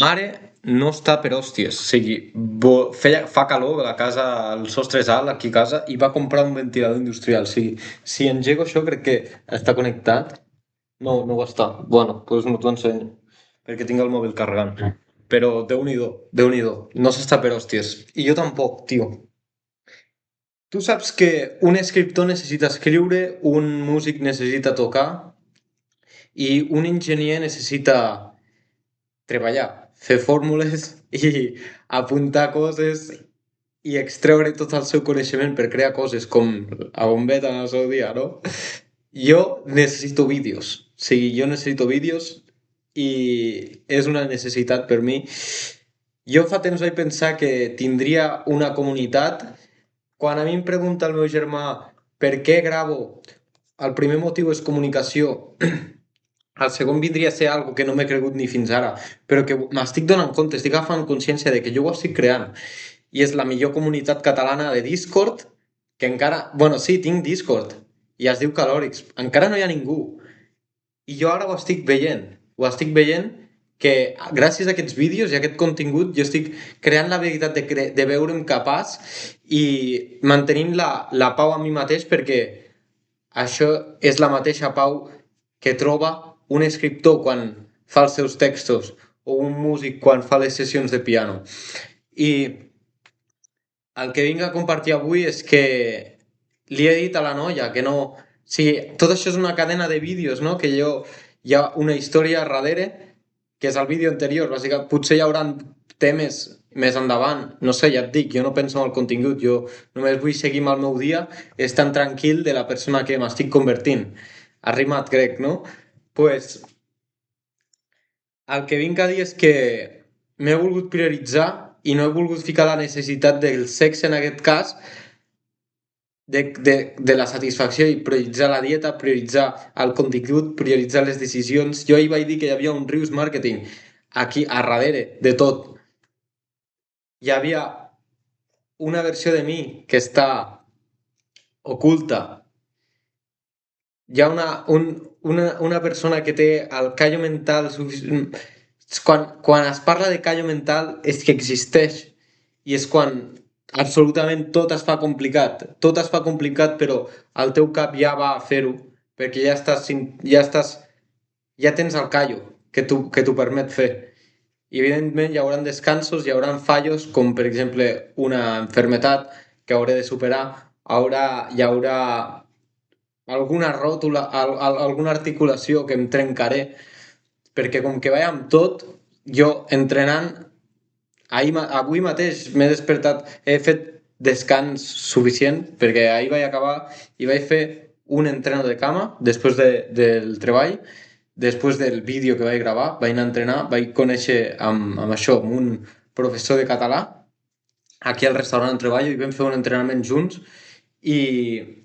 Mare no està per hòsties. O sigui, fa calor a la casa, el sostre és alt aquí a casa i va comprar un ventilador industrial. O sigui, si engego això crec que està connectat. No, no ho està. Bueno, doncs no t'ho ensenyo. Perquè tinc el mòbil carregant. Però Déu-n'hi-do, Déu-n'hi-do. No s'està per hòsties. I jo tampoc, tio. Tu saps que un escriptor necessita escriure, un músic necessita tocar i un enginyer necessita treballar, fer fórmules i apuntar coses i extreure tot el seu coneixement per crear coses com a Bombeta en el seu dia, no? Jo necessito vídeos, o sigui, jo necessito vídeos i és una necessitat per mi. Jo fa temps vaig pensar que tindria una comunitat. Quan a mi em pregunta el meu germà per què gravo, el primer motiu és comunicació. El segon vindria a ser algo que no m'he cregut ni fins ara, però que m'estic donant compte, estic agafant consciència de que jo ho estic creant. I és la millor comunitat catalana de Discord, que encara... Bueno, sí, tinc Discord, i es diu Calòrics. Encara no hi ha ningú. I jo ara ho estic veient que gràcies a aquests vídeos i a aquest contingut jo estic creant l'habilitat de veure'm capaç i mantenint la pau a mi mateix perquè això és la mateixa pau que troba un escriptor quan fa els seus textos o un músic quan fa les sessions de piano. I el que vinc a compartir avui és que li he dit a la noia que no... O sigui, tot això és una cadena de vídeos, no? Que hi ha una història darrere, que és el vídeo anterior. Bàsicament, potser hi haurà temes més endavant. No sé, ja et dic, jo no penso en el contingut, jo només vull seguir amb el meu dia estant tranquil de la persona que m'estic convertint. Ha rimat, crec, no? Pues, el que vinc a dir és que m'he volgut prioritzar i no he volgut ficar la necessitat del sexe en aquest cas de la satisfacció i prioritzar la dieta, prioritzar el contingut, prioritzar les decisions. Jo ahir vaig dir que hi havia un Rius Marketing aquí a darrere de tot. Hi havia una versió de mi que està oculta. Hi ha una persona que té el callo mental suficient. Quan es parla de callo mental és que existeix i és quan absolutament tot es fa complicat. Tot es fa complicat, però el teu cap ja va a fer-ho perquè ja tens el callo que t'ho permet fer. I evidentment hi haurà descansos, hi haurà fallos, com per exemple una enfermetat que hauré de superar, hi haurà alguna ròtula, alguna articulació que em trencaré, perquè com que vaig amb tot, jo entrenant, avui mateix m'he despertat, he fet descans suficient, perquè ahir vaig acabar i vaig fer un entreno de cama després del treball, després del vídeo que vaig gravar, vaig anar a entrenar, vaig conèixer amb això, amb un professor de català, aquí al restaurant on treballo, i vam fer un entrenament junts, i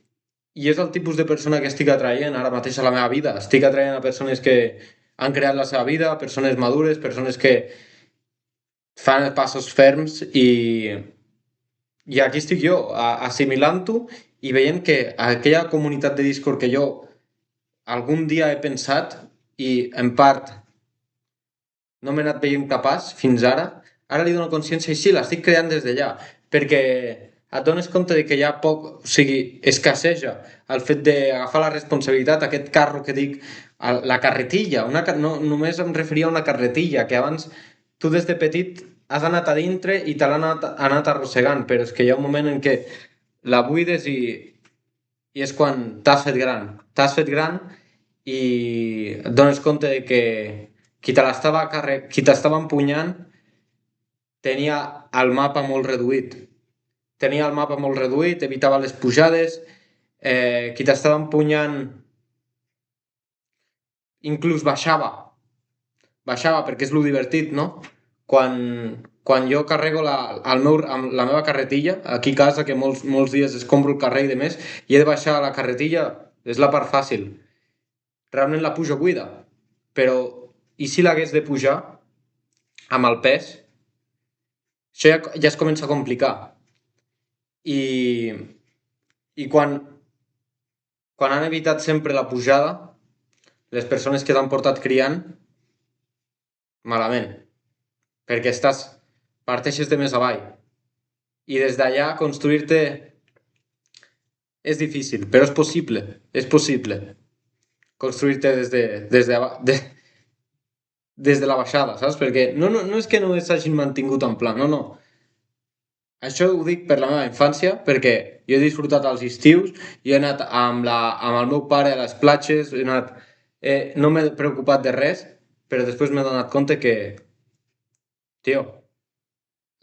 és el tipus de persona que estic atraient ara mateix a la meva vida. Estic atraient a persones que han creat la seva vida, persones madures, persones que fan passos ferms i aquí estic jo, assimilant-ho i veient que aquella comunitat de Discord que jo algun dia he pensat i en part no m'he anat veient capaç fins ara li dono consciència i sí, l'estic creant des d'allà, perquè et dones compte de que hi ha poc, o sigui, escasseja el fet d'agafar la responsabilitat, aquest carro que dic, la carretilla, no, només em referia a una carretilla, que abans tu des de petit has anat a dintre i te l'ha anat arrossegant, però és que hi ha un moment en què la buides i és quan t'has fet gran i et dones compte de que qui t'estava empunyant tenia el mapa molt reduït. Tenia el mapa molt reduït, evitava les pujades, qui t'estava empunyant inclús baixava perquè és lo divertit, no? Quan jo carrego la meva carretilla, aquí a casa, que molts dies escombro el carrer i de més, i he de baixar la carretilla, és la part fàcil. Realment la pujo buida, però i si l'hagués de pujar amb el pes, això ja es comença a complicar. I, i quan han evitat sempre la pujada, les persones que t'han portat criant, malament. perquè parteixes de més avall. I des d'allà construir-te és difícil, però és possible. És possible construir-te des de la baixada, saps? Perquè no és que no s'hagin mantingut en pla, no, no. Això ho dic per la meva infància, perquè jo he disfrutat els estius, jo he anat amb el meu pare a les platges, no m'he preocupat de res, però després m'he donat compte que, tio,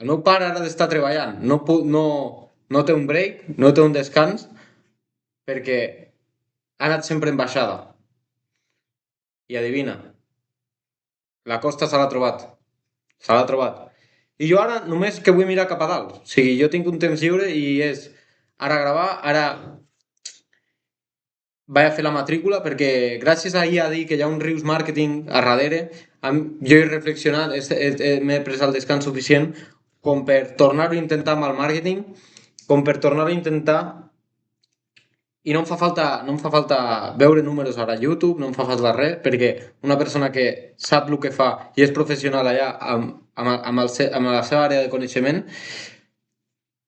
el meu pare ara ha d'estar treballant, no té un break, no té un descans, perquè ha anat sempre en baixada. I adivina, la costa se l'ha trobat. Se l'ha trobat. I jo ara només que vull mirar cap a dalt. O sigui, jo tinc un temps lliure i és ara gravar, ara vaig a fer la matrícula perquè gràcies a IA dir que hi ha un Rius Marketing a darrere, jo he reflexionat, m'he pres el descans suficient com per tornar-ho a intentar amb el màrqueting, com per tornar-ho a intentar i no em fa falta veure números ara a YouTube, no em fa falta res, perquè una persona que sap el que fa i és professional allà amb la seva àrea de coneixement,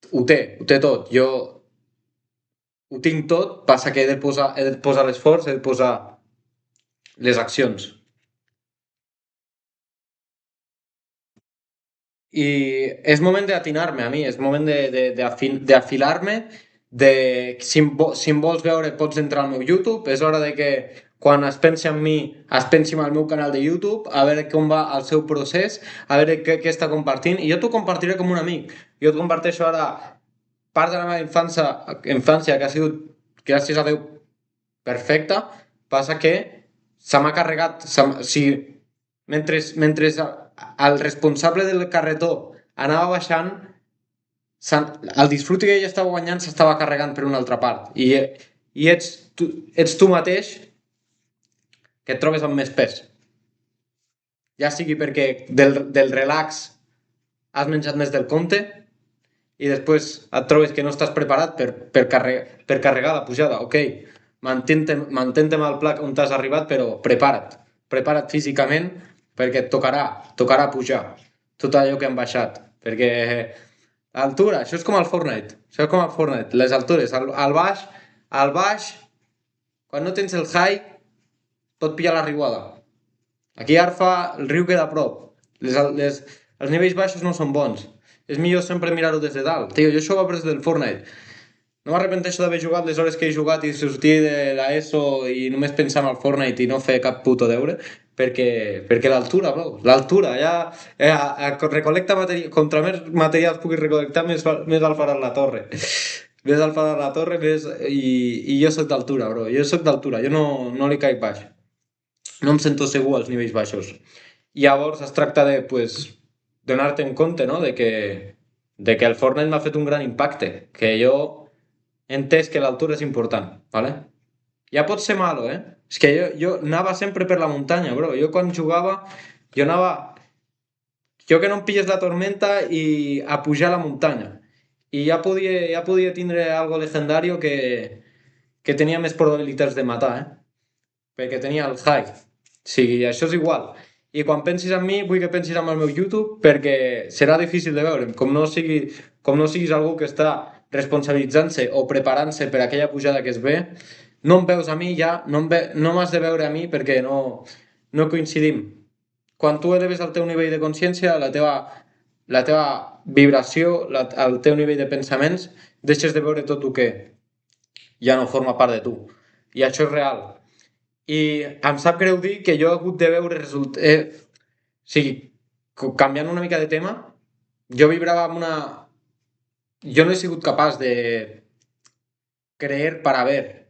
ho té tot. Jo ho tinc tot, passa que he de posar l'esforç, he de posar les accions. I és moment d'atinar-me a mi, és moment d'afilar-me, si em vols veure pots entrar al meu YouTube, és hora de que quan es pensi en mi es pensi en el meu canal de YouTube, a veure com va el seu procés, a veure què està compartint, i jo t'ho compartiré com un amic. Jo et comparteixo ara part de la meva infància que ha sigut, gràcies a Déu, perfecta, passa que se m'ha carregat, o sigui, mentre el responsable del carretó anava baixant, el disfrute que ell estava guanyant s'estava carregant per una altra part. I ets tu mateix que et trobes amb més pes. Ja sigui perquè del relax has menjat més del compte i després et trobes que no estàs preparat per carregar la pujada. Ok, mantén-te amb el pla on t'has arribat, però prepara't físicament perquè et tocarà pujar tot allò que han baixat. Perquè altura, això és com el Fortnite. Això és com el Fortnite, les altures. Al baix, quan no tens el high, pot pillar la riuada. Aquí a Arfa el riu queda a prop. Els nivells baixos no són bons. És millor sempre mirar-ho des de dalt. Tio, jo això ho he après del Fortnite. No m'arrepenteixo d'haver jugat les hores que he jugat i sortir de l'ESO i només pensar en el Fortnite i no fer cap puto deure, perquè l'altura, bro, l'altura, ja recol·lecta material, contra més materials puguis recol·lectar, més alt faràs la torre. Més alt faràs la torre, i jo sóc d'altura, bro, jo sóc d'altura, jo no li caic baix. No em sento segur als nivells baixos. Llavors es tracta de, pues, donar-te en compte, no?, de que el Fortnite m'ha fet un gran impacte, que jo he entès que l'altura és important, ¿vale? Ja pot ser malo, eh? És que jo anava sempre per la muntanya, bro. Jo quan jugava, jo anava... Jo que no em pilles la tormenta i a pujar a la muntanya. I ja podia tindre algo legendario que tenia més probabilitats de matar, eh? Perquè tenia el high. Sí, això és igual. I quan pensis en mi, vull que pensis en el meu YouTube perquè serà difícil de veure'm. Com no siguis algú que està responsabilitzant-se o preparant-se per aquella pujada que es ve, no em veus a mi ja, no m'has de veure a mi perquè no coincidim. Quan tu eleves el teu nivell de consciència, la teva vibració, el teu nivell de pensaments, deixes de veure tot el que ja no forma part de tu. I això és real. I em sap greu dir que jo he hagut de veure resultats... O sigui, canviant una mica de tema, jo vibrava amb una... Jo no he sigut capaç de creer para ver.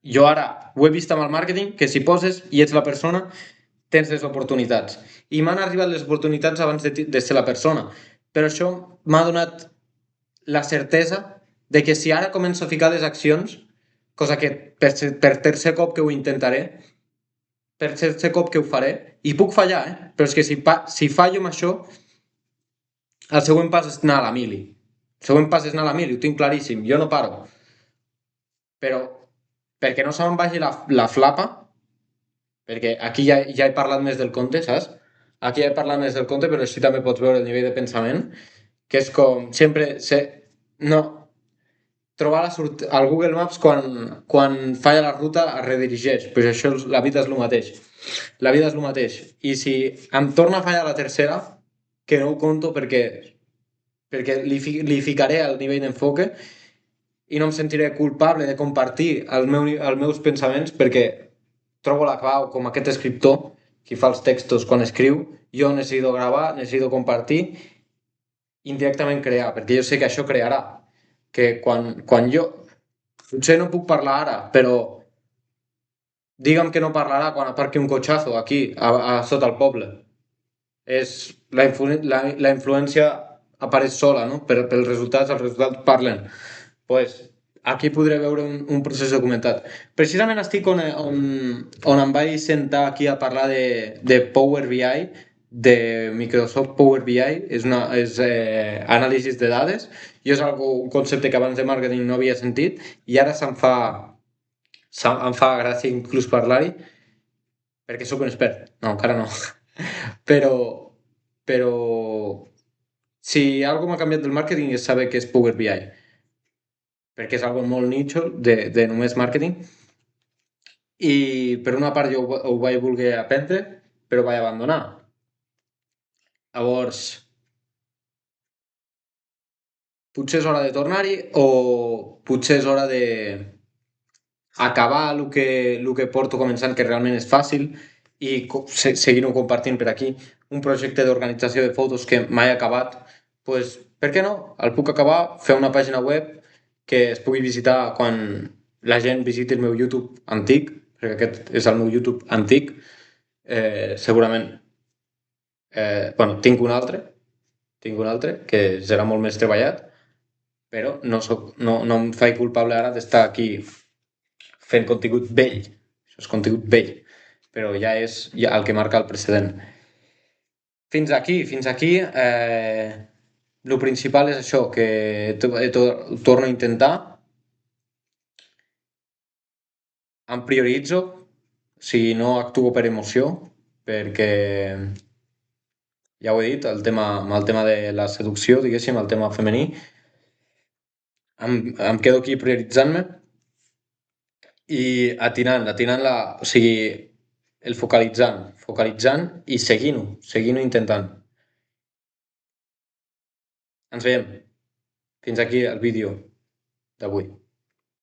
Jo ara ho he vist amb el màrqueting, que si poses i ets la persona, tens les oportunitats. I m'han arribat les oportunitats abans de ser la persona. Però això m'ha donat la certesa de que si ara començo a ficar les accions, cosa que per tercer cop que ho intentaré, per tercer cop que ho faré, i puc fallar, però és que si fallo amb això, el següent pas és anar a la mili. El següent pas és anar a la mili, ho tinc claríssim, jo no paro. Però perquè no se me'n vagi la flapa, perquè aquí ja he parlat més del compte, saps? aquí he parlat més del conte, però així també pots veure el nivell de pensament, que és com sempre... No, trobar al Google Maps quan falla la ruta es redirigeix, pues això la vida és el mateix. La vida és el mateix. I si em torna a fallar la tercera, que no ho conto perquè li ficaré al nivell d'enfoque i no em sentiré culpable de compartir els meus pensaments perquè trobo la clau com aquest escriptor qui fa els textos quan escriu. Jo necessito gravar, necessito compartir, indirectament crear, perquè jo sé que això crearà. Que quan jo... Potser no puc parlar ara, però digue'm que no parlarà quan aparqui un cotxazo aquí, a sota el poble. És la influència apareix sola, no? Pels resultats, els resultats parlen. Pues, aquí podré veure un procés documentat. Precisament estic on em vaig sentar aquí a parlar de Power BI, de Microsoft Power BI, és anàlisis de dades, i és un concepte que abans de màrqueting no havia sentit, i ara em fa gràcia inclús parlar-hi, perquè sóc un expert. No, encara no. Però, però si alguna m'ha canviat del màrqueting és saber què és Power BI, perquè és algo molt nicho de només màrqueting, i per una part jo ho vaig voler aprendre, però vaig abandonar. Llavors, potser és hora de tornar-hi o potser és hora de acabar el que porto començant, que realment és fàcil, i seguir-ho compartint per aquí. Un projecte d'organització de fotos que mai he acabat, pues, per què no? El puc acabar, fer una pàgina web que es pugui visitar quan la gent visiti el meu YouTube antic, perquè aquest és el meu YouTube antic. Segurament, bueno, tinc un altre que serà molt més treballat, però no em faig culpable ara d'estar aquí fent contingut vell. Això és contingut vell, però ja és el que marca el precedent. Fins aquí. El principal és això, que torno a intentar, em prioritzo, si no actuo per emoció, perquè ja ho he dit, amb el tema de la seducció, diguéssim, el tema femení, em quedo aquí prioritzant-me i atinant-la, o sigui, focalitzant i seguint-ho intentant. Ens veiem. Fins aquí el vídeo d'avui.